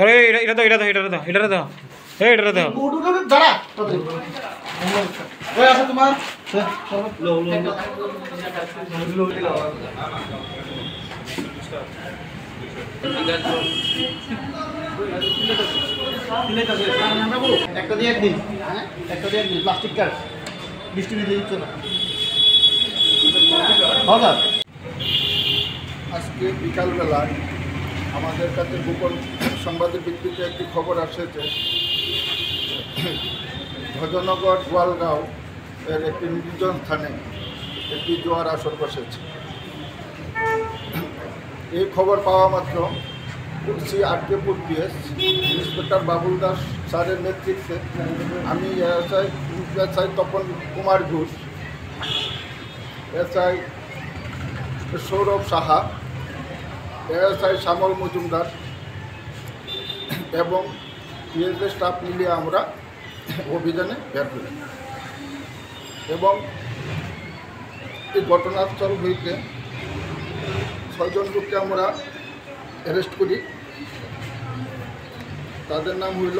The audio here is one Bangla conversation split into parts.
আরে এটা দাও দাঁড়া আছে তোমার একটা দিয়ে একদিন হ্যাঁ একটা দিয়ে একদিন প্লাস্টিক কার্ড বৃষ্টি দিয়ে দিচ্ছ না হ্যাঁ আজকে বিকালবেলায় আমাদের কাছে গোপন সংবাদের ভিত্তিতে একটি খবর আসছে ভজনগর গোয়ালগাঁও এর একটি নির্জন স্থানে একটি জোয়ার আসর বসেছে। এই খবর পাওয়া মাত্র OC RKpur PS inspector Babul Das স্যারের নেতৃত্বে আমি SI Tapan Kumar Ghosh, SI Saurav Saha, SI Shyamal Majumdar এবং পিএসএ স্টাফ মিলিয়ে আমরা অভিযানে বের করি এবং এই ঘটনাস্থল হইতে 6 জন লোককে আমরা অ্যারেস্ট করি। তাদের নাম হইল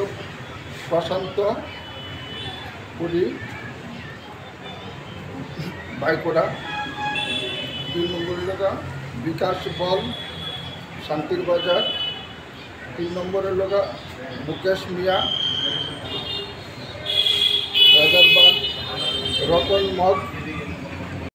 প্রশান্ত পুরী বাইকোড়া, 2 নম্বরের লোকা বিকাশ বল শান্তির বাজার, 3 নম্বরের লোকা মুকেশ মিয়া রাজারবাগ, রতন মগ